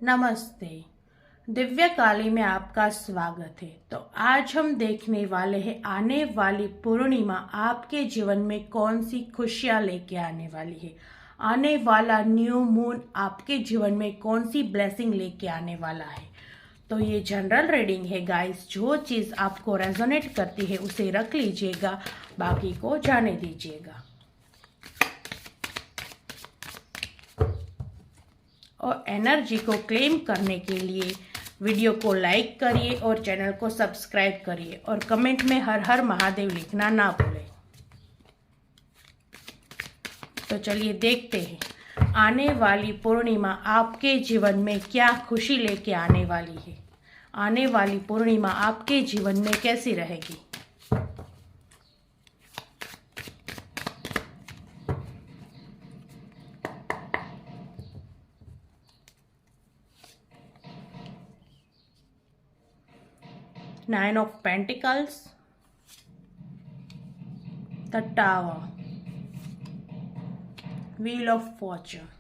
नमस्ते। दिव्य काली में आपका स्वागत है। तो आज हम देखने वाले हैं आने वाली पूर्णिमा आपके जीवन में कौन सी खुशियां लेके आने वाली है। आने वाला न्यू मून आपके जीवन में कौन सी ब्लेसिंग लेके आने वाला है। तो ये जनरल रीडिंग है गाइस। जो चीज़ आपको रेजोनेट करती है उसे रख लीजिएगा, बाकी को जाने दीजिएगा। और एनर्जी को क्लेम करने के लिए वीडियो को लाइक करिए और चैनल को सब्सक्राइब करिए और कमेंट में हर हर महादेव लिखना ना भूलें। तो चलिए देखते हैं आने वाली पूर्णिमा आपके जीवन में क्या खुशी लेके आने वाली है। आने वाली पूर्णिमा आपके जीवन में कैसी रहेगी। Nine of Pentacles, the Tower, Wheel of Fortune।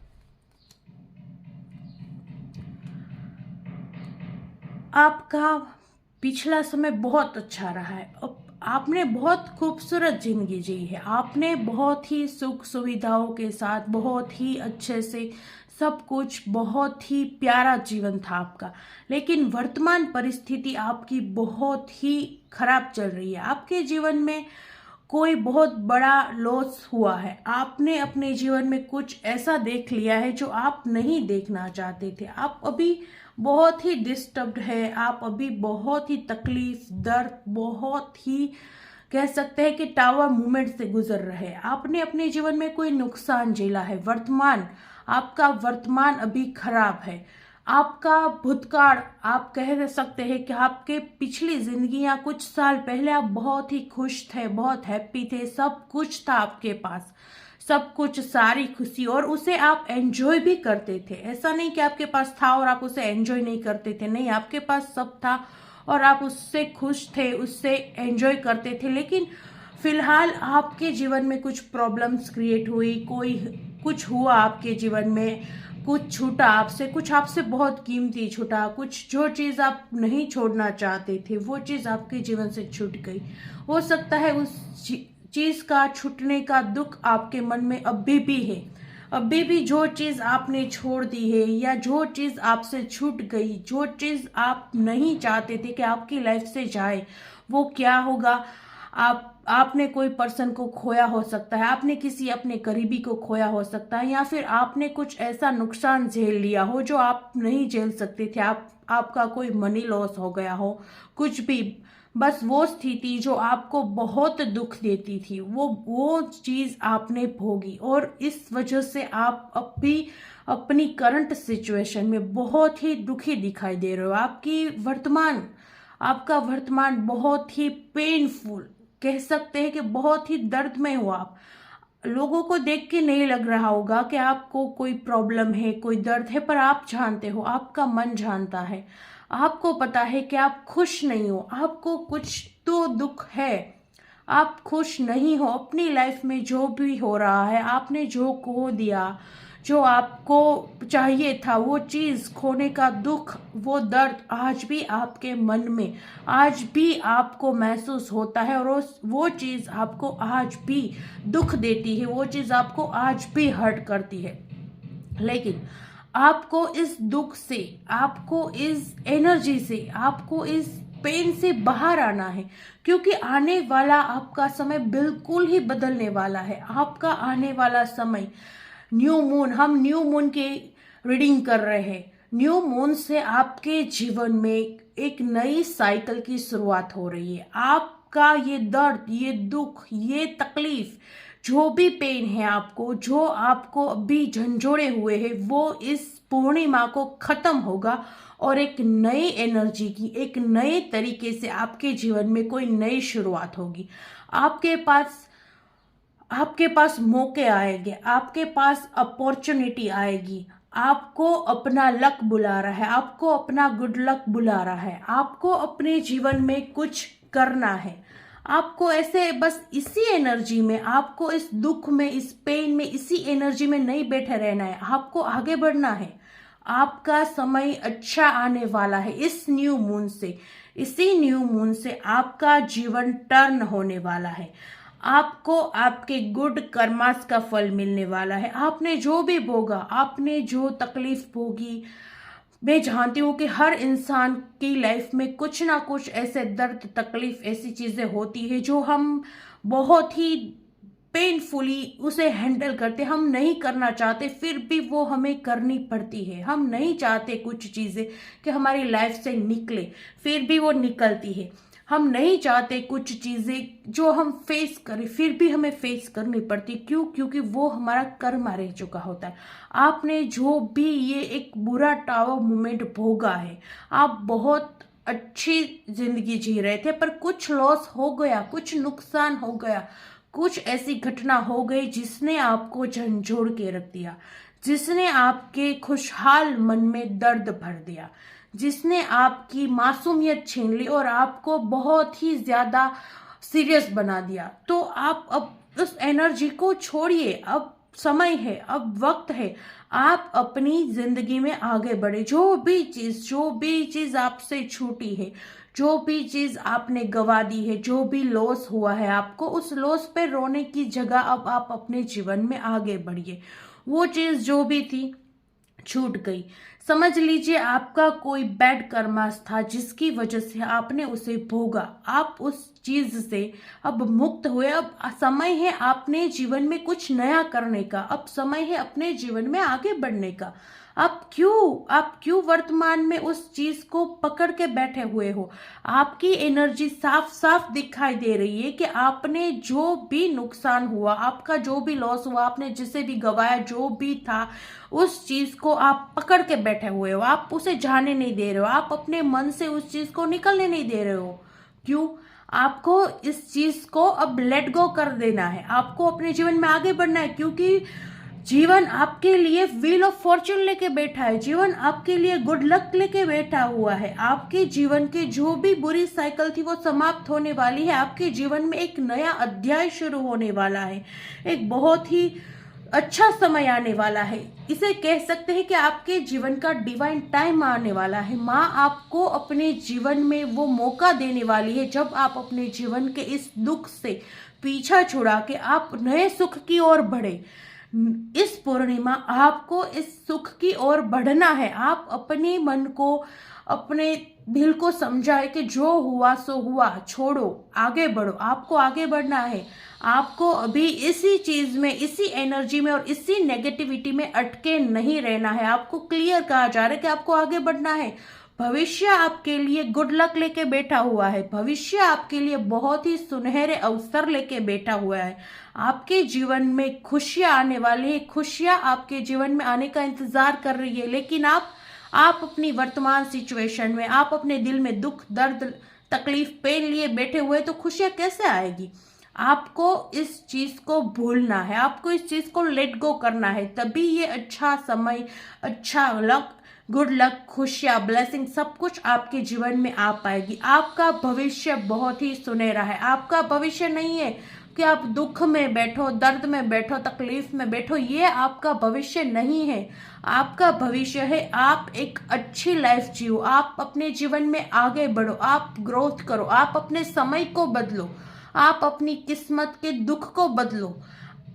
आपका पिछला समय बहुत अच्छा रहा है। आपने बहुत खूबसूरत जिंदगी जी है। आपने बहुत ही सुख सुविधाओं के साथ बहुत ही अच्छे से सब कुछ, बहुत ही प्यारा जीवन था आपका। लेकिन वर्तमान परिस्थिति आपकी बहुत ही खराब चल रही है। आपके जीवन में कोई बहुत बड़ा लॉस हुआ है। आपने अपने जीवन में कुछ ऐसा देख लिया है जो आप नहीं देखना चाहते थे। आप अभी बहुत ही डिस्टर्ब्ड है। आप अभी बहुत ही तकलीफ, दर्द, बहुत ही कह सकते हैं कि टावर मूवमेंट से गुजर रहे हैं। आपने अपने जीवन में कोई नुकसान झेला है। आपका वर्तमान अभी खराब है। आपका भूतकाल, आप कह सकते हैं कि आपके पिछली जिंदगियां, कुछ साल पहले आप बहुत ही खुश थे, बहुत हैप्पी थे, सब कुछ था आपके पास, सब कुछ, सारी खुशी, और उसे आप एंजॉय भी करते थे। ऐसा नहीं कि आपके पास था और आप उसे एंजॉय नहीं करते थे। नहीं, आपके पास सब था और आप उससे खुश थे, उससे एंजॉय करते थे। लेकिन फिलहाल आपके जीवन में कुछ प्रॉब्लम्स क्रिएट हुई, कुछ हुआ आपके जीवन में, कुछ छूटा आपसे, कुछ आपसे बहुत कीमती छूटा, कुछ जो चीज़ आप नहीं छोड़ना चाहते थे वो चीज़ आपके जीवन से छूट गई। हो सकता है उस चीज़ का छूटने का दुख आपके मन में अभी भी है। अभी भी जो चीज़ आपने छोड़ दी है या जो चीज़ आपसे छूट गई, जो चीज़ आप नहीं चाहते थे कि आपकी लाइफ से जाए, वो क्या होगा। आपने कोई पर्सन को खोया हो सकता है, आपने किसी अपने करीबी को खोया हो सकता है, या फिर आपने कुछ ऐसा नुकसान झेल लिया हो जो आप नहीं झेल सकते थे। आपका कोई मनी लॉस हो गया हो, कुछ भी, बस वो स्थिति जो आपको बहुत दुख देती थी वो चीज आपने भोगी, और इस वजह से आप अभी अपनी करंट सिचुएशन में बहुत ही दुखी दिखाई दे रहे हो। आपका वर्तमान बहुत ही पेनफुल, कह सकते हैं कि बहुत ही दर्द में हो आप। लोगों को देख के नहीं लग रहा होगा कि आपको कोई प्रॉब्लम है, कोई दर्द है, पर आप जानते हो, आपका मन जानता है, आपको पता है कि आप खुश नहीं हो, आपको कुछ तो दुख है, आप खुश नहीं हो अपनी लाइफ में। जो भी हो रहा है, आपने जो खो दिया, जो आपको चाहिए था, वो चीज खोने का दुख, वो दर्द आज भी आपके मन में, आज भी आपको महसूस होता है, और वो चीज आपको आज भी दुख देती है, वो चीज आपको आज भी हर्ट करती है। लेकिन आपको इस दुख से, आपको इस एनर्जी से, आपको इस पेन से बाहर आना है, क्योंकि आने वाला आपका समय बिल्कुल ही बदलने वाला है। आपका आने वाला समय न्यू मून, हम न्यू मून की रीडिंग कर रहे हैं। न्यू मून से आपके जीवन में एक नई साइकिल की शुरुआत हो रही है। आपका ये दर्द, ये दुख, ये तकलीफ, जो भी पेन है आपको, जो आपको अभी झंझोड़े हुए हैं, वो इस पूर्णिमा को खत्म होगा और एक नई एनर्जी की, एक नए तरीके से आपके जीवन में कोई नई शुरुआत होगी। आपके पास मौके आएंगे, आपके पास अपॉर्चुनिटी आएगी। आपको अपना लक बुला रहा है, आपको अपना गुड लक बुला रहा है, आपको अपने जीवन में कुछ करना है। आपको ऐसे बस इसी एनर्जी में, आपको इस दुख में, इस पेन में, इसी एनर्जी में नहीं बैठे रहना है, आपको आगे बढ़ना है। आपका समय अच्छा आने वाला है। इस न्यू मून से, इसी न्यू मून से आपका जीवन टर्न होने वाला है। आपको आपके गुड कर्मास का फल मिलने वाला है। आपने जो भी भोगा, आपने जो तकलीफ भोगी, मैं जानती हूँ कि हर इंसान की लाइफ में कुछ ना कुछ ऐसे दर्द, तकलीफ, ऐसी चीजें होती है जो हम बहुत ही पेनफुली उसे हैंडल करते, हम नहीं करना चाहते, फिर भी वो हमें करनी पड़ती है। हम नहीं चाहते कुछ चीजें कि हमारी लाइफ से निकले, फिर भी वो निकलती है। हम नहीं चाहते कुछ चीजें जो हम फेस करें, फिर भी हमें फेस करनी पड़ती। क्यों? क्योंकि वो हमारा कर्मा रह चुका होता है। आपने जो भी ये एक बुरा टावर मोमेंट भोगा है, आप बहुत अच्छी जिंदगी जी रहे थे, पर कुछ लॉस हो गया, कुछ नुकसान हो गया, कुछ ऐसी घटना हो गई जिसने आपको झंझोड़ के रख दिया, जिसने आपके खुशहाल मन में दर्द भर दिया, जिसने आपकी मासूमियत छीन ली और आपको बहुत ही ज्यादा सीरियस बना दिया। तो आप अब उस एनर्जी को छोड़िए। अब समय है, अब वक्त है, आप अपनी जिंदगी में आगे बढ़े। जो भी चीज आपसे छूटी है, जो भी चीज आपने गवा दी है, जो भी लॉस हुआ है आपको, उस लॉस पे रोने की जगह अब आप अपने जीवन में आगे बढ़िए। वो चीज जो भी थी छूट गई। समझ लीजिए आपका कोई बैड कर्मास था जिसकी वजह से आपने उसे भोगा। आप उस चीज से अब मुक्त हुए। अब समय है आपने जीवन में कुछ नया करने का, अब समय है अपने जीवन में आगे बढ़ने का। आप क्यों वर्तमान में उस चीज को पकड़ के बैठे हुए हो? आपकी एनर्जी साफ साफ दिखाई दे रही है कि आपने जो भी नुकसान हुआ, आपका जो भी लॉस हुआ, आपने जिसे भी गवाया, जो भी था, उस चीज को आप पकड़ के बैठे हुए हो। आप उसे जाने नहीं दे रहे हो, आप अपने मन से उस चीज को निकलने नहीं दे रहे हो। क्यों? आपको इस चीज को अब लेट गो कर देना है, आपको अपने जीवन में आगे बढ़ना है। क्योंकि जीवन आपके लिए व्हील ऑफ फॉर्च्यून लेके बैठा है, जीवन आपके लिए गुड लक लेके बैठा हुआ है। आपके जीवन के जो भी बुरी साइकिल थी वो समाप्त होने वाली है। आपके जीवन में एक नया अध्याय शुरू होने वाला है, एक बहुत ही अच्छा समय आने वाला है। इसे कह सकते हैं कि आपके जीवन का डिवाइन टाइम आने वाला है। माँ आपको अपने जीवन में वो मौका देने वाली है जब आप अपने जीवन के इस दुख से पीछा छुड़ा के आप नए सुख की ओर बढ़े। इस पूर्णिमा आपको इस सुख की ओर बढ़ना है। आप अपने मन को, अपने दिल को समझाए कि जो हुआ सो हुआ, छोड़ो, आगे बढ़ो। आपको आगे बढ़ना है। आपको अभी इसी चीज में, इसी एनर्जी में और इसी नेगेटिविटी में अटके नहीं रहना है। आपको क्लियर कहा जा रहा है कि आपको आगे बढ़ना है। भविष्य आपके लिए गुड लक लेके बैठा हुआ है। भविष्य आपके लिए बहुत ही सुनहरे अवसर लेके बैठा हुआ है। आपके जीवन में खुशियां आने वाली है, खुशियां आपके जीवन में आने का इंतजार कर रही है। लेकिन आप अपनी वर्तमान सिचुएशन में, आप अपने दिल में दुख, दर्द, तकलीफ, पेन लिए बैठे हुए, तो खुशियां कैसे आएगी? आपको इस चीज को भूलना है, आपको इस चीज को लेट गो करना है। तभी ये अच्छा समय, अच्छा लक, गुड लक, खुशियां, ब्लेसिंग, सब कुछ आपके जीवन में आ पाएगी। आपका भविष्य बहुत ही सुनहरा है। आपका भविष्य नहीं है कि आप दुख में बैठो, दर्द में बैठो, तकलीफ में बैठो। ये आपका भविष्य नहीं है। आपका भविष्य है आप एक अच्छी लाइफ जियो, आप अपने जीवन में आगे बढ़ो, आप ग्रोथ करो, आप अपने समय को बदलो, आप अपनी किस्मत के दुख को बदलो।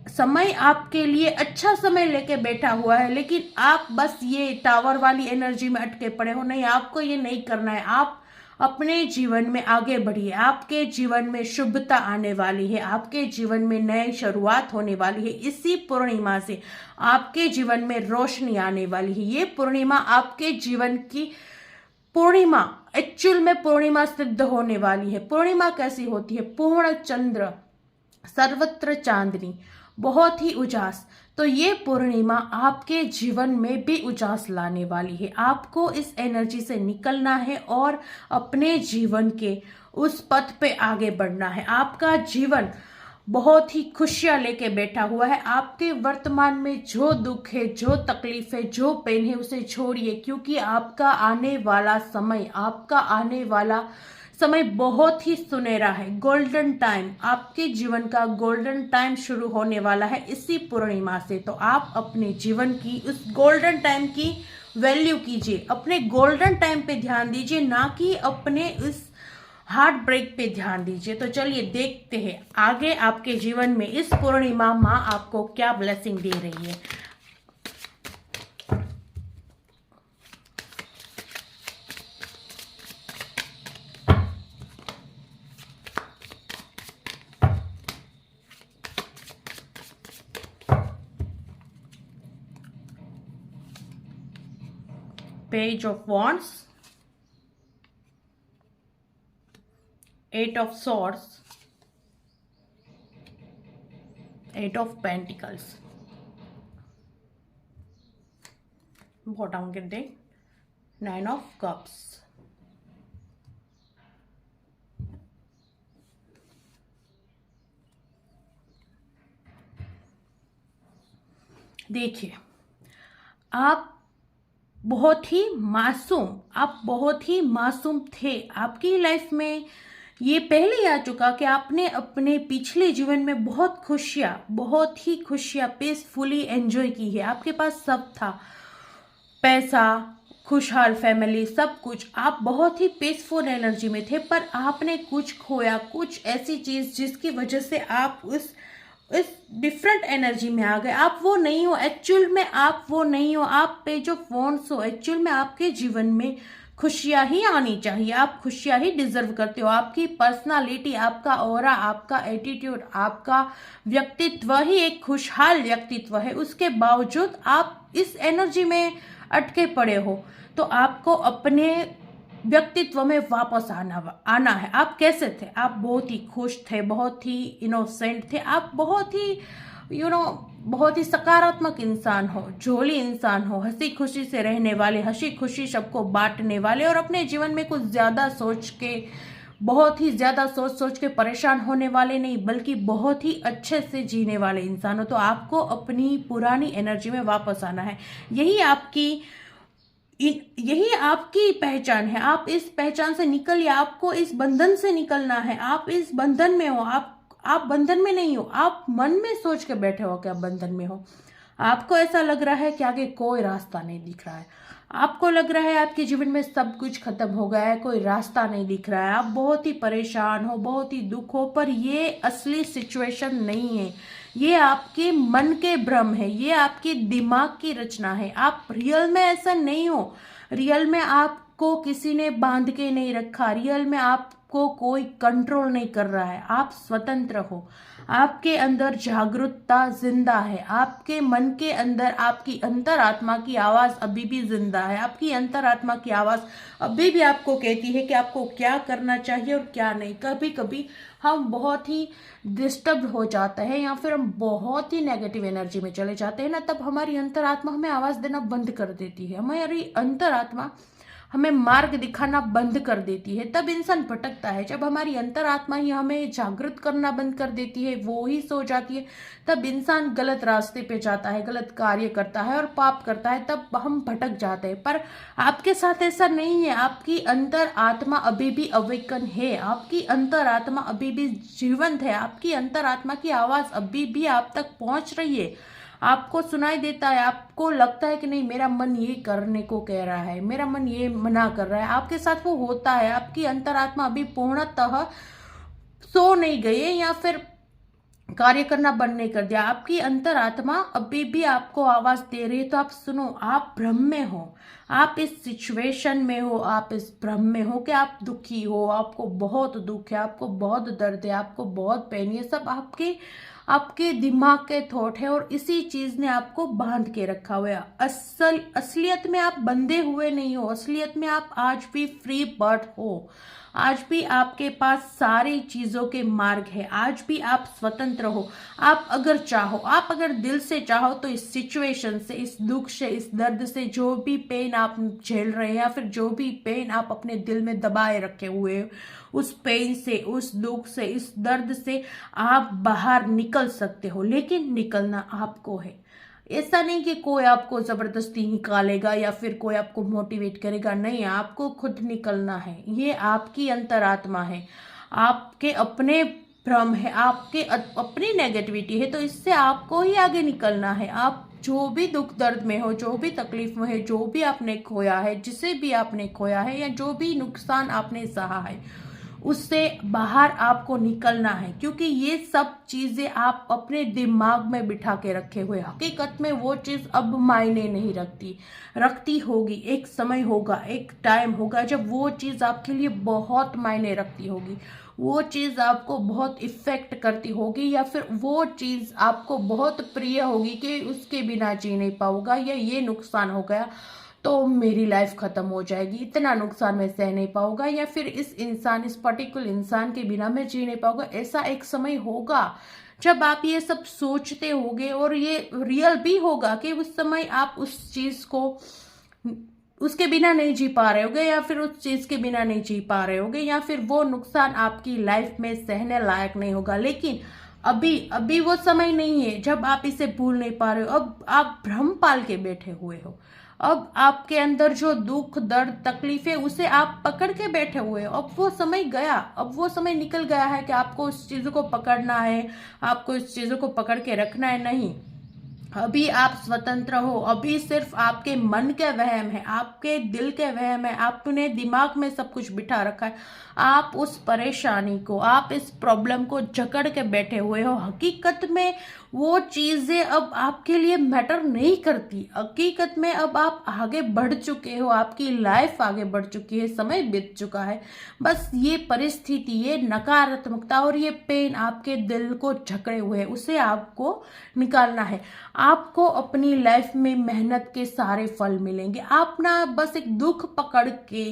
समय आपके लिए अच्छा समय लेके बैठा हुआ है, लेकिन आप बस ये टावर वाली एनर्जी में अटके पड़े हो। नहीं, आपको ये नहीं करना है। आप अपने जीवन में आगे बढ़िए। आपके जीवन में शुभता आने वाली है, आपके जीवन में नई शुरुआत होने वाली है। इसी पूर्णिमा से आपके जीवन में रोशनी आने वाली है। ये पूर्णिमा आपके जीवन की पूर्णिमा, एक्चुअल में पूर्णिमा सिद्ध होने वाली है। पूर्णिमा कैसी होती है? पूर्ण चंद्र, सर्वत्र चांदनी, बहुत ही उजास। तो ये पूर्णिमा आपके जीवन में भी उजास लाने वाली है। आपको इस एनर्जी से निकलना है और अपने जीवन के उस पथ पे आगे बढ़ना है। आपका जीवन बहुत ही खुशियां लेके बैठा हुआ है। आपके वर्तमान में जो दुख है, जो तकलीफ है, जो पेन है, उसे छोड़िए। क्योंकि आपका आने वाला समय, आपका आने वाला समय बहुत ही सुनहरा है। गोल्डन टाइम, आपके जीवन का गोल्डन टाइम शुरू होने वाला है इसी पूर्णिमा से। तो आप अपने जीवन की उस गोल्डन टाइम की वैल्यू कीजिए, अपने गोल्डन टाइम पे ध्यान दीजिए, ना कि अपने इस हार्ट ब्रेक पे ध्यान दीजिए। तो चलिए देखते हैं आगे आपके जीवन में इस पूर्णिमा माँ आपको क्या ब्लेसिंग दे रही है। Page of Wands, Eight of Swords, Eight of Pentacles, bottom के deck, Nine of Cups। देखिए, आप बहुत ही मासूम थे। आपकी लाइफ में ये पहले ही आ चुका कि आपने अपने पिछले जीवन में बहुत ही खुशियाँ पीसफुली एंजॉय की है। आपके पास सब था, पैसा, खुशहाल फैमिली, सब कुछ। आप बहुत ही पीसफुल एनर्जी में थे, पर आपने कुछ खोया, कुछ ऐसी चीज जिसकी वजह से आप इस डिफरेंट एनर्जी में आ गए। आप वो नहीं हो, एक्चुअल में आप वो नहीं हो। आप पेज ऑफ वॉन्ड्स हो, एक्चुअल में आपके जीवन में खुशियां ही आनी चाहिए। आप खुशियां ही डिजर्व करते हो। आपकी पर्सनालिटी, आपका ऑरा, आपका एटीट्यूड, आपका व्यक्तित्व ही एक खुशहाल व्यक्तित्व है। उसके बावजूद आप इस एनर्जी में अटके पड़े हो। तो आपको अपने व्यक्तित्व में वापस आना है। आप कैसे थे? आप बहुत ही खुश थे, बहुत ही इनोसेंट थे, आप बहुत ही बहुत ही सकारात्मक इंसान हो, झोली इंसान हो, हंसी खुशी से रहने वाले, हंसी खुशी सबको बांटने वाले, और अपने जीवन में कुछ ज्यादा सोच के, बहुत ही ज्यादा सोच के परेशान होने वाले नहीं, बल्कि बहुत ही अच्छे से जीने वाले इंसान हो। तो आपको अपनी पुरानी एनर्जी में वापस आना है। यही आपकी पहचान है। आप इस पहचान से निकलिए, आपको इस बंधन से निकलना है। आप इस बंधन में हो, आप बंधन में नहीं हो। आप मन में सोच के बैठे हो कि आप बंधन में हो। आपको ऐसा लग रहा है कि आगे कोई रास्ता नहीं दिख रहा है। आपको लग रहा है आपके जीवन में सब कुछ खत्म हो गया है, कोई रास्ता नहीं दिख रहा है, आप बहुत ही परेशान हो, बहुत ही दुख हो। पर ये असली सिचुएशन नहीं है, ये आपके मन के भ्रम है, ये आपके दिमाग की रचना है। आप रियल में ऐसा नहीं हो। रियल में आपको किसी ने बांध के नहीं रखा, रियल में आपको कोई कंट्रोल नहीं कर रहा है। आप स्वतंत्र हो, आपके अंदर जागरूकता जिंदा है, आपके मन के अंदर आपकी अंतरात्मा की आवाज अभी भी जिंदा है। आपकी अंतरात्मा की आवाज अभी भी आपको कहती है कि आपको क्या करना चाहिए और क्या नहीं। कभी कभी हम बहुत ही डिस्टर्ब हो जाते हैं या फिर हम बहुत ही नेगेटिव एनर्जी में चले जाते हैं ना, तब हमारी अंतरात्मा हमें आवाज देना बंद कर देती है। हमारी अंतरात्मा हमें मार्ग दिखाना बंद कर देती है। तब इंसान भटकता है। जब हमारी अंतरात्मा ही हमें जागृत करना बंद कर देती है, वो ही सो जाती है, तब इंसान गलत रास्ते पे जाता है, गलत कार्य करता है और पाप करता है। तब हम भटक जाते हैं। पर आपके साथ ऐसा नहीं है। आपकी अंतर आत्मा अभी भी अवेकन है, आपकी अंतर आत्मा अभी भी जीवंत है, आपकी अंतर आत्मा की आवाज अभी भी आप तक पहुंच रही है। आपको सुनाई देता है, आपको लगता है कि नहीं मेरा मन ये करने को कह रहा है, मेरा मन ये मना कर रहा है, आपके साथ वो होता है। आपकी अंतरात्मा अभी पूर्णतः सो नहीं गई है या फिर कार्य करना बंद नहीं कर दिया। आपकी अंतरात्मा अभी भी आपको आवाज दे रही है। तो आप सुनो, आप भ्रम में हो, आप इस सिचुएशन में हो, आप इस भ्रम में हो कि आप दुखी हो, आपको बहुत दुख है, आपको बहुत दर्द है, आपको बहुत पेन है। सब आपके दिमाग के थॉट है और इसी चीज ने आपको बांध के रखा हुआ है। असलियत में आप बंधे हुए नहीं हो। असलियत में आप आज भी फ्री बर्ड हो। आज भी आपके पास सारी चीजों के मार्ग है। आज भी आप स्वतंत्र हो। आप अगर चाहो, आप अगर दिल से चाहो तो इस सिचुएशन से, इस दुख से, इस दर्द से, जो भी पेन आप झेल रहे हैं या फिर जो भी पेन आप अपने दिल में दबाए रखे हुए हैं, उस पेन से, उस दुख से, इस दर्द से आप बाहर निकल सकते हो। लेकिन निकलना आपको है। ऐसा नहीं कि कोई आपको जबरदस्ती निकालेगा या फिर कोई आपको मोटिवेट करेगा। नहीं, आपको खुद निकलना है। ये आपकी अंतरात्मा है। आपके अपने भ्रम है, आपके अपनी नेगेटिविटी है, तो इससे आपको ही आगे निकलना है। आप जो भी दुख दर्द में हो, जो भी तकलीफ में है, जो भी आपने खोया है, जिसे भी आपने खोया है, या जो भी नुकसान आपने सहा है, उससे बाहर आपको निकलना है। क्योंकि ये सब चीजें आप अपने दिमाग में बिठा के रखे हुए, हकीकत में वो चीज अब मायने नहीं रखती होगी। एक समय होगा, एक टाइम होगा जब वो चीज आपके लिए बहुत मायने रखती होगी, वो चीज आपको बहुत इफेक्ट करती होगी, या फिर वो चीज आपको बहुत प्रिय होगी कि उसके बिना जी नहीं पाऊंगा, या ये नुकसान हो गया तो मेरी लाइफ खत्म हो जाएगी, इतना नुकसान मैं सह नहीं पाऊंगा, या फिर इस पर्टिकुलर इंसान के बिना मैं जी नहीं पाऊंगा। ऐसा एक समय होगा जब आप ये सब सोचते होगे, और ये रियल भी होगा कि उस समय आप उस चीज को उसके बिना नहीं जी पा रहे होगे, या फिर उस चीज के बिना नहीं जी पा रहे होगे, या फिर वो नुकसान आपकी लाइफ में सहने लायक नहीं होगा। लेकिन अभी अभी वो समय नहीं है जब आप इसे भूल नहीं पा रहे हो। अब आप भ्रम पाल के बैठे हुए हो। अब आपके अंदर जो दुख दर्द तकलीफ है उसे आप पकड़ के बैठे हुए हो। अब वो समय गया, अब वो समय निकल गया है कि आपको उस चीजों को पकड़ना है, आपको इस चीजों को पकड़ के रखना है। नहीं, अभी आप स्वतंत्र हो। अभी सिर्फ आपके मन के वहम है, आपके दिल के वहम है, आपने दिमाग में सब कुछ बिठा रखा है। आप उस परेशानी को, आप इस प्रॉब्लम को जकड़ के बैठे हुए हो। हकीकत में वो चीजें अब आपके लिए मैटर नहीं करती। हकीकत में अब आप आगे बढ़ चुके हो, आपकी लाइफ आगे बढ़ चुकी है, समय बीत चुका है। बस ये परिस्थिति, ये नकारात्मकता और ये पेन आपके दिल को जकड़े हुए है, उसे आपको निकालना है। आपको अपनी लाइफ में मेहनत के सारे फल मिलेंगे। आप ना बस एक दुख पकड़ के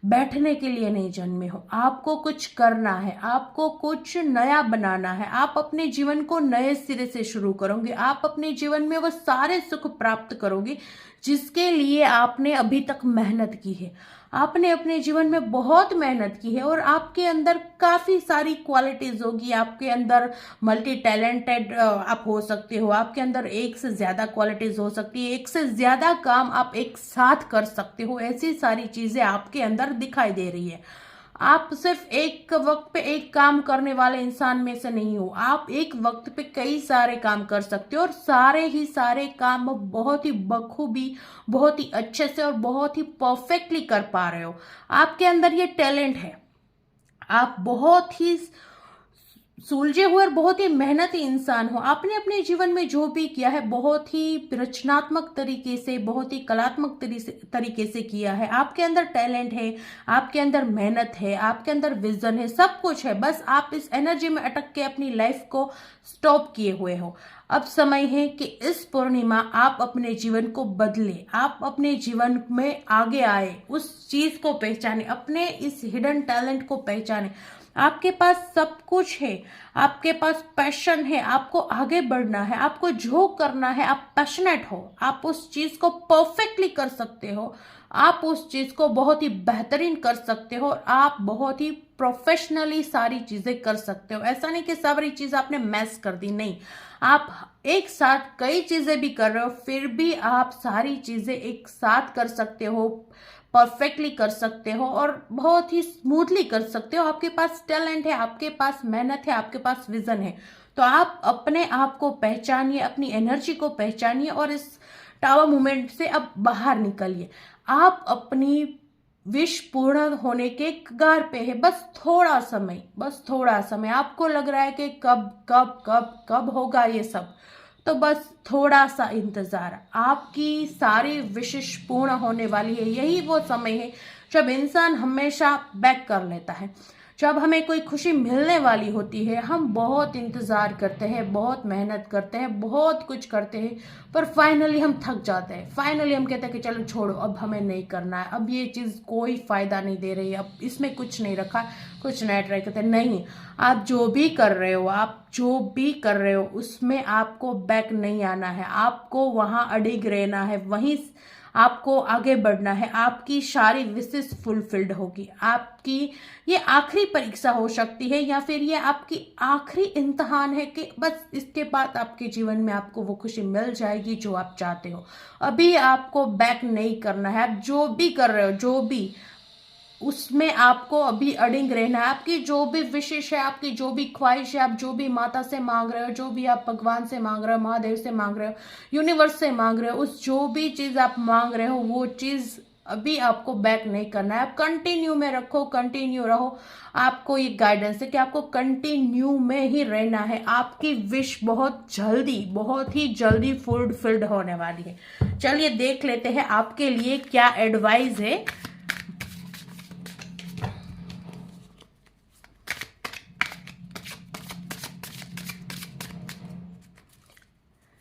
बैठने के लिए नहीं जन्मे हो। आपको कुछ करना है, आपको कुछ नया बनाना है। आप अपने जीवन को नए सिरे से शुरू करोगे। आप अपने जीवन में वो सारे सुख प्राप्त करोगे जिसके लिए आपने अभी तक मेहनत की है। आपने अपने जीवन में बहुत मेहनत की है, और आपके अंदर काफी सारी क्वालिटीज होगी। आपके अंदर मल्टी टैलेंटेड आप हो सकते हो, आपके अंदर एक से ज्यादा क्वालिटीज हो सकती है, एक से ज्यादा काम आप एक साथ कर सकते हो। ऐसी सारी चीजें आपके अंदर दिखाई दे रही है। आप सिर्फ एक वक्त पे एक काम करने वाले इंसान में से नहीं हो। आप एक वक्त पे कई सारे काम कर सकते हो, और सारे ही सारे काम बहुत ही बखूबी, बहुत ही अच्छे से और बहुत ही परफेक्टली कर पा रहे हो। आपके अंदर ये टैलेंट है। आप बहुत ही सुलझे हुए और बहुत ही मेहनती इंसान हो। आपने अपने जीवन में जो भी किया है बहुत ही रचनात्मक तरीके से, बहुत ही कलात्मक तरीके से किया है। आपके अंदर टैलेंट है, आपके अंदर मेहनत है, आपके अंदर विजन है, सब कुछ है। बस आप इस एनर्जी में अटक के अपनी लाइफ को स्टॉप किए हुए हो। अब समय है कि इस पूर्णिमा आप अपने जीवन को बदले, आप अपने जीवन में आगे आए, उस चीज को पहचाने, अपने इस हिडन टैलेंट को पहचाने। आपके पास सब कुछ है, आपके पास पैशन है, आपको आगे बढ़ना है, आपको जो करना है, आप पैशनेट हो, आप उस चीज को परफेक्टली कर सकते हो, आप उस चीज को बहुत ही बेहतरीन कर सकते हो, और आप बहुत ही प्रोफेशनली सारी चीजें कर सकते हो। ऐसा नहीं कि सारी चीज आपने मैस कर दी, नहीं, आप एक साथ कई चीजें भी कर रहे हो, फिर भी आप सारी चीजें एक साथ कर सकते हो, परफेक्टली कर सकते हो, और बहुत ही स्मूथली कर सकते हो। आपके पास टैलेंट है, आपके पास मेहनत है, आपके पास विजन है। तो आप अपने आप को पहचानिए, अपनी एनर्जी को पहचानिए, और इस टावर मूवमेंट से अब बाहर निकलिए। आप अपनी विश पूर्ण होने के कगार पे है। बस थोड़ा समय, बस थोड़ा समय। आपको लग रहा है कि कब कब कब कब होगा ये सब, तो बस थोड़ा सा इंतजार, आपकी सारी विशेष पूर्ण होने वाली है। यही वो समय है जब इंसान हमेशा बैक कर लेता है। जब हमें कोई खुशी मिलने वाली होती है, हम बहुत इंतजार करते हैं, बहुत मेहनत करते हैं, बहुत कुछ करते हैं, पर फाइनली हम थक जाते हैं। फाइनली हम कहते हैं कि चलो छोड़ो, अब हमें नहीं करना है, अब ये चीज कोई फायदा नहीं दे रही है, अब इसमें कुछ नहीं रखा, कुछ नया ट्राई करते हैं। नहीं, आप जो भी कर रहे हो, आप जो भी कर रहे हो, उसमें आपको बैक नहीं आना है। आपको वहां अडिग रहना है, वहीं आपको आगे बढ़ना है। आपकी सारी विशेष फुलफिल्ड होगी। आपकी ये आखिरी परीक्षा हो सकती है, या फिर ये आपकी आखिरी इम्तिहान है कि बस इसके बाद आपके जीवन में आपको वो खुशी मिल जाएगी जो आप चाहते हो। अभी आपको बैक नहीं करना है। आप जो भी कर रहे हो, जो भी उसमें आपको अभी अडिग रहना है। आपकी जो भी विशेष है, आपकी जो भी ख्वाहिश है, आप जो भी माता से मांग रहे हो, जो भी आप भगवान से मांग रहे हो, महादेव से मांग रहे हो, यूनिवर्स से मांग रहे हो, उस जो भी चीज आप मांग रहे हो वो चीज अभी आपको बैक नहीं करना है। आप कंटिन्यू में रखो, कंटिन्यू रहो। आपको ये गाइडेंस है कि आपको कंटिन्यू में ही रहना है। आपकी विश बहुत ही जल्दी फुलफिल्ड होने वाली है। चलिए देख लेते हैं आपके लिए क्या एडवाइस है।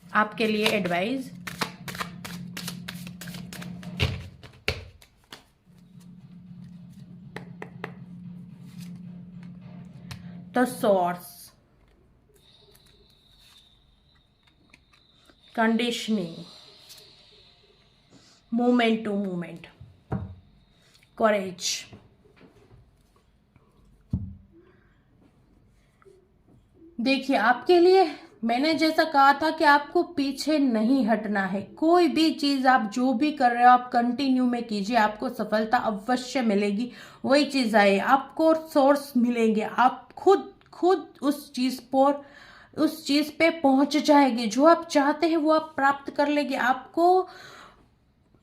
आपके लिए advice, the source, conditioning, moment to moment, courage. देखिए आपके लिए मैंने जैसा कहा था कि आपको पीछे नहीं हटना है। कोई भी चीज आप जो भी कर रहे हो आप कंटिन्यू में कीजिए, आपको सफलता अवश्य मिलेगी। वही चीज आए, आपको सोर्स मिलेंगे, आप खुद खुद उस चीज पे पहुंच जाएंगे। जो आप चाहते हैं वो आप प्राप्त कर लेंगे। आपको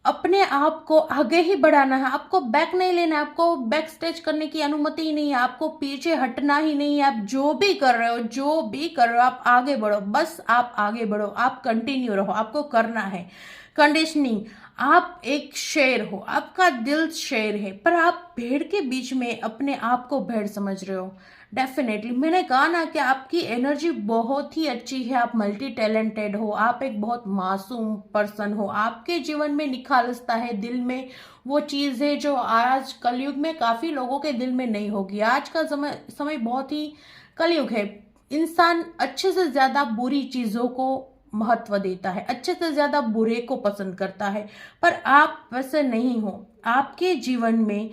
अपने आप को आगे ही बढ़ाना है, आपको बैक नहीं लेना है, आपको बैक स्टेज करने की अनुमति ही नहीं है, आपको पीछे हटना ही नहीं है। आप जो भी कर रहे हो, जो भी कर रहे हो, आप आगे बढ़ो, बस आप आगे बढ़ो, आप कंटिन्यू रहो, आपको करना है। कंडीशनिंग, आप एक शेर हो, आपका दिल शेर है, पर आप भेड़ के बीच में अपने आप को भेड़ समझ रहे हो। डेफिनेटली मैंने कहा ना कि आपकी एनर्जी बहुत ही अच्छी है, आप मल्टी टैलेंटेड हो, आप एक बहुत मासूम पर्सन हो, आपके जीवन में निखालसता है, दिल में वो चीज है जो आज कलयुग में काफी लोगों के दिल में नहीं होगी। आज का समय बहुत ही कलयुग है। इंसान अच्छे से ज्यादा बुरी चीजों को महत्व देता है, अच्छे से ज्यादा बुरे को पसंद करता है, पर आप वैसे नहीं हो। आपके जीवन में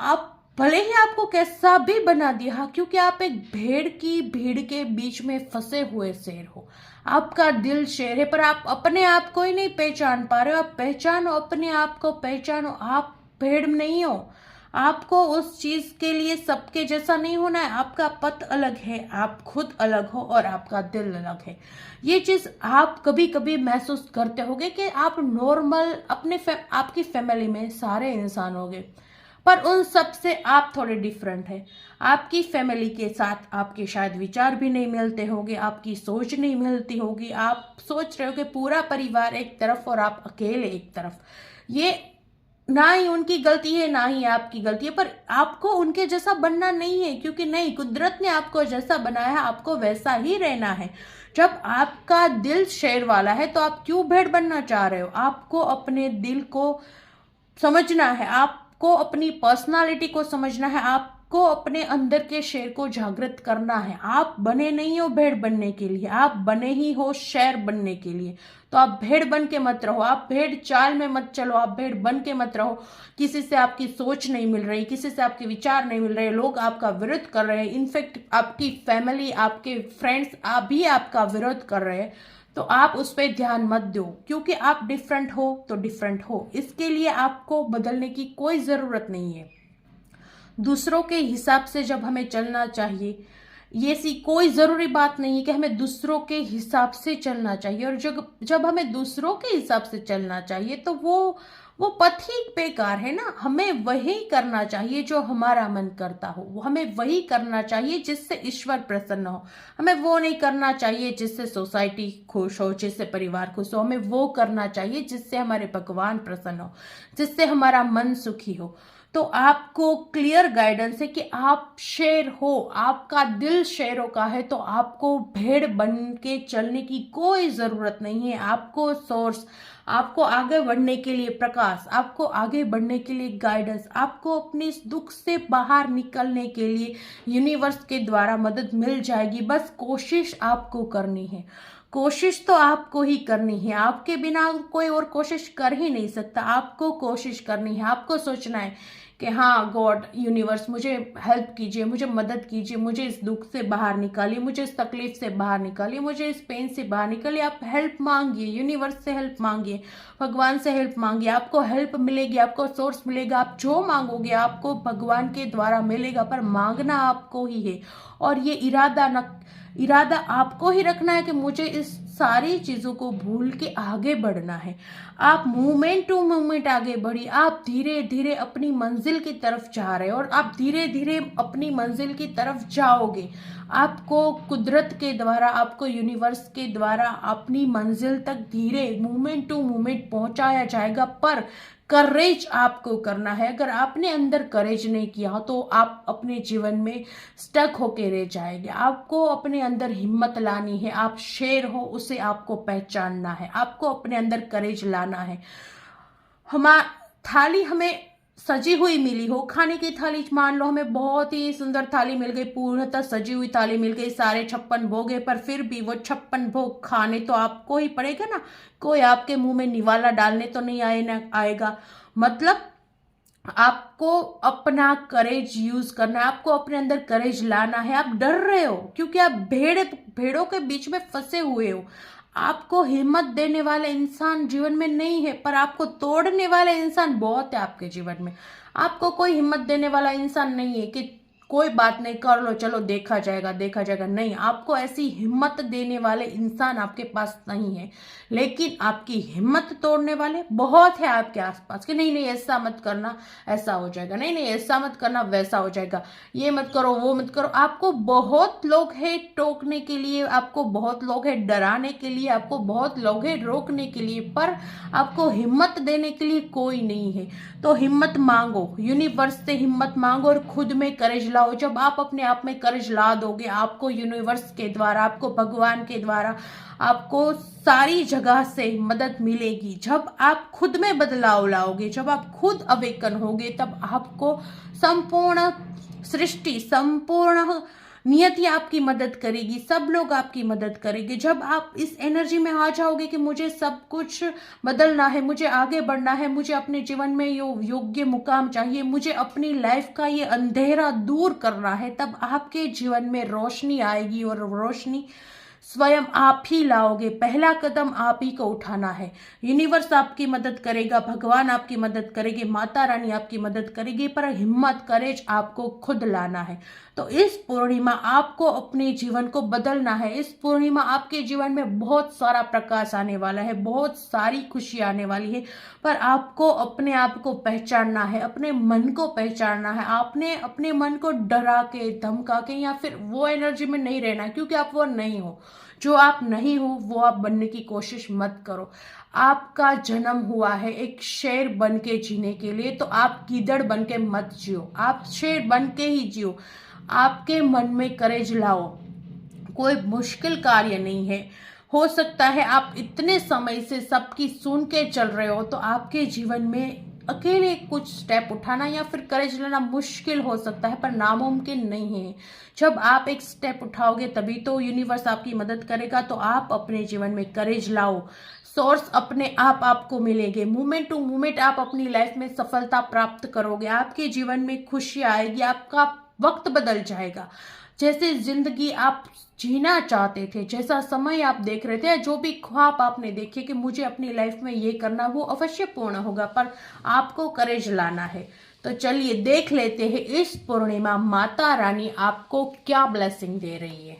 आप भले ही आपको कैसा भी बना दिया, हाँ, क्योंकि आप एक भीड़ के बीच में फंसे हुए शेर हो। आपका दिल शेर है, पर आप अपने आप को ही नहीं पहचान पा रहे हो। आप पहचानो, अपने आप को पहचानो। आप भेड़ नहीं हो। आपको उस चीज के लिए सबके जैसा नहीं होना है। आपका पथ अलग है, आप खुद अलग हो और आपका दिल अलग है। ये चीज आप कभी कभी महसूस करते होगे कि आप नॉर्मल आपकी फैमिली में सारे इंसान होंगे, पर उन सब से आप थोड़े डिफरेंट हैं। आपकी फैमिली के साथ आपके शायद विचार भी नहीं मिलते होंगे, आपकी सोच नहीं मिलती होगी। आप सोच रहे हो कि पूरा परिवार एक तरफ और आप अकेले एक तरफ। ये ना ही उनकी गलती है ना ही आपकी गलती है, पर आपको उनके जैसा बनना नहीं है, क्योंकि नहीं, कुदरत ने आपको जैसा बनाया है आपको वैसा ही रहना है। जब आपका दिल शेर वाला है तो आप क्यों भेड़ बनना चाह रहे हो? आपको अपने दिल को समझना है, आपको अपनी पर्सनालिटी को समझना है, आपको अपने अंदर के शेर को जागृत करना है। आप बने नहीं हो भेड़ बनने के लिए, आप बने ही हो शेर बनने के लिए। तो आप भेड़ बन के मत रहो, आप भेड़ चाल में मत चलो, आप भेड़ बन के मत रहो। किसी से आपकी सोच नहीं मिल रही, किसी से आपके विचार नहीं मिल रहे, लोग आपका विरोध कर रहे हैं, इनफैक्ट आपकी फैमिली, आपके फ्रेंड्स भी आपका विरोध कर रहे हैं। तो आप उस पर ध्यान मत दो, क्योंकि आप डिफरेंट हो तो डिफरेंट हो। इसके लिए आपको बदलने की कोई जरूरत नहीं है। दूसरों के हिसाब से जब हमें चलना चाहिए, ये सी कोई जरूरी बात नहीं है कि हमें दूसरों के हिसाब से चलना चाहिए। और जब जब हमें दूसरों के हिसाब से चलना चाहिए तो वो पथ ही बेकार है ना। हमें वही करना चाहिए जो हमारा मन करता हो, हमें वही करना चाहिए जिससे ईश्वर प्रसन्न हो। हमें वो नहीं करना चाहिए जिससे सोसाइटी खुश हो, जिससे परिवार खुश हो। हमें वो करना चाहिए जिससे हमारे भगवान प्रसन्न हो, जिससे हमारा मन सुखी हो। तो आपको क्लियर गाइडेंस है कि आप शेर हो, आपका दिल शेरों का है, तो आपको भेड़ बन के चलने की कोई जरूरत नहीं है। आपको सोर्स, आपको आगे बढ़ने के लिए प्रकाश, आपको आगे बढ़ने के लिए गाइडेंस, आपको अपने इस दुख से बाहर निकलने के लिए यूनिवर्स के द्वारा मदद मिल जाएगी। बस कोशिश आपको करनी है। कोशिश तो आपको ही करनी है, आपके बिना कोई और कोशिश कर ही नहीं सकता। आपको कोशिश करनी है, आपको सोचना है कि हाँ गॉड यूनिवर्स मुझे हेल्प कीजिए, मुझे मदद कीजिए, मुझे इस दुख से बाहर निकालिए, मुझे इस तकलीफ से बाहर निकालिए, मुझे इस पेन से बाहर निकालिए। आप हेल्प मांगिए, यूनिवर्स से हेल्प मांगिए, भगवान से हेल्प मांगिए, आपको हेल्प मिलेगी, आपको सोर्स मिलेगा। आप जो मांगोगे आपको भगवान के द्वारा मिलेगा, पर मांगना आपको ही है। और ये इरादा आपको ही रखना है कि मुझे इस सारी चीजों को भूल के आगे बढ़ना है। आप मूवमेंट टू मूवमेंट आगे बढ़िए। आप धीरे धीरे अपनी मंजिल की तरफ जा रहे हो और आप धीरे धीरे अपनी मंजिल की तरफ जाओगे। आपको कुदरत के द्वारा, आपको यूनिवर्स के द्वारा अपनी मंजिल तक धीरे मूवमेंट टू मूवमेंट पहुंचाया जाएगा। पर करेज आपको करना है। अगर आपने अंदर करेज नहीं किया तो आप अपने जीवन में स्टक होके रह जाएंगे। आपको अपने अंदर हिम्मत लानी है। आप शेर हो, उसे आपको पहचानना है। आपको अपने अंदर करेज लाना है। थाली हमें सजी हुई मिली हो, खाने की थाली मान लो हमें बहुत ही सुंदर थाली मिल गई, पूर्णतः सजी हुई थाली मिल गई, सारे 56 भोग है, पर फिर भी वो 56 भोग खाने तो आपको ही पड़ेगा ना। कोई आपके मुंह में निवाला डालने तो नहीं आएगा। मतलब आपको अपना करेज यूज करना है, आपको अपने अंदर करेज लाना है। आप डर रहे हो क्योंकि आप भेड़ों के बीच में फंसे हुए हो। आपको हिम्मत देने वाले इंसान जीवन में नहीं है, पर आपको तोड़ने वाले इंसान बहुत है आपके जीवन में। आपको कोई हिम्मत देने वाला इंसान नहीं है कि कोई बात नहीं, कर लो, चलो देखा जाएगा। नहीं, आपको ऐसी हिम्मत देने वाले इंसान आपके पास नहीं है। लेकिन आपकी हिम्मत तोड़ने वाले बहुत है आपके आसपास कि नहीं ऐसा मत करना, ऐसा हो जाएगा, नहीं ऐसा मत करना, वैसा हो जाएगा, ये मत करो, वो मत करो। आपको बहुत लोग हैं टोकने के लिए, आपको बहुत लोग हैं डराने के लिए, आपको बहुत लोग हैं रोकने के लिए, पर आपको हिम्मत देने के लिए कोई नहीं है। तो हिम्मत मांगो, यूनिवर्स से हिम्मत मांगो और खुद में करेज लाओ। जब आप अपने आप में करेज ला दोगे, आपको यूनिवर्स के द्वारा, आपको भगवान के द्वारा, आपको सारी जगह से मदद मिलेगी। जब आप खुद में बदलाव लाओगे, जब आप खुद अवेकन होगे, तब आपको संपूर्ण सृष्टि, संपूर्ण नियति आपकी मदद करेगी, सब लोग आपकी मदद करेंगे। जब आप इस एनर्जी में आ जाओगे कि मुझे सब कुछ बदलना है, मुझे आगे बढ़ना है, मुझे अपने जीवन में योग्य मुकाम चाहिए, मुझे अपनी लाइफ का ये अंधेरा दूर करना है, तब आपके जीवन में रोशनी आएगी। और रोशनी स्वयं आप ही लाओगे। पहला कदम आप ही को उठाना है। यूनिवर्स आपकी मदद करेगा, भगवान आपकी मदद करेगी, माता रानी आपकी मदद करेगी, पर हिम्मत, करेज आपको खुद लाना है। तो इस पूर्णिमा आपको अपने जीवन को बदलना है। इस पूर्णिमा आपके जीवन में बहुत सारा प्रकाश आने वाला है, बहुत सारी खुशी आने वाली है, पर आपको अपने आप को पहचानना है, अपने मन को पहचानना है। आपने अपने मन को डरा के, धमका के या फिर वो एनर्जी में नहीं रहना, क्योंकि आप वो नहीं हो। जो आप नहीं हो वो आप बनने की कोशिश मत करो। आपका जन्म हुआ है एक शेर बन के जीने के लिए, तो आप गीदड़ बन के मत जियो, आप शेर बन के ही जियो। आपके मन में करेज लाओ। कोई मुश्किल कार्य नहीं है। हो सकता है आप इतने समय से सबकी सुन के चल रहे हो, तो आपके जीवन में अकेले कुछ स्टेप उठाना या फिर करेज लेना मुश्किल हो सकता है, पर नामुमकिन नहीं है। जब आप एक स्टेप उठाओगे तभी तो यूनिवर्स आपकी मदद करेगा। तो आप अपने जीवन में करेज लाओ। सोर्स अपने आप आपको मिलेंगे। मूवमेंट टू मूवमेंट आप अपनी लाइफ में सफलता प्राप्त करोगे। आपके जीवन में खुशी आएगी, आपका वक्त बदल जाएगा। जैसे जिंदगी आप जीना चाहते थे, जैसा समय आप देख रहे थे, जो भी ख्वाब आपने देखे कि मुझे अपनी लाइफ में ये करना, वो अवश्य पूर्ण होगा, पर आपको करेज लाना है। तो चलिए देख लेते हैं इस पूर्णिमा माता रानी आपको क्या ब्लेसिंग दे रही है।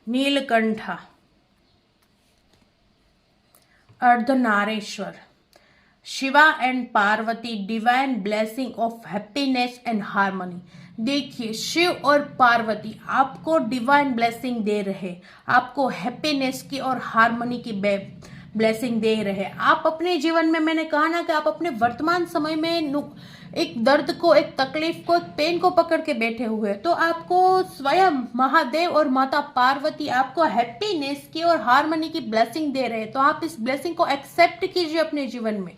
Neelkantha, Ardhanarishvara, Shiva and Parvati, divine blessing of happiness and harmony. देखिए, शिव और पार्वती आपको डिवाइन ब्लेसिंग दे रहे, आपको हैप्पीनेस की और हार्मनी की ब्लेसिंग दे रहे। आप अपने जीवन में, मैंने कहा ना कि आप अपने वर्तमान समय में एक दर्द को, एक तकलीफ को, एक पेन को पकड़ के बैठे हुए, तो आपको स्वयं महादेव और माता पार्वती आपको हैप्पीनेस की और हार्मनी की ब्लेसिंग दे रहे हैं। तो आप इस ब्लेसिंग को एक्सेप्ट कीजिए अपने जीवन में।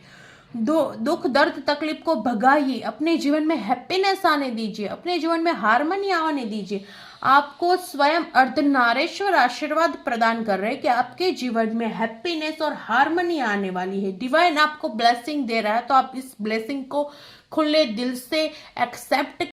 दुख दर्द तकलीफ को भगाइए, अपने जीवन में हैप्पीनेस आने दीजिए, अपने जीवन में हार्मनी आने दीजिए। आपको स्वयं अर्धनारेश्वर आशीर्वाद प्रदान कर रहे हैं कि आपके जीवन में हैप्पीनेस और हार्मनी आने वाली है। डिवाइन आपको ब्लेसिंग दे रहा है, तो आप इस ब्लेसिंग को खुले दिल से एक्सेप्ट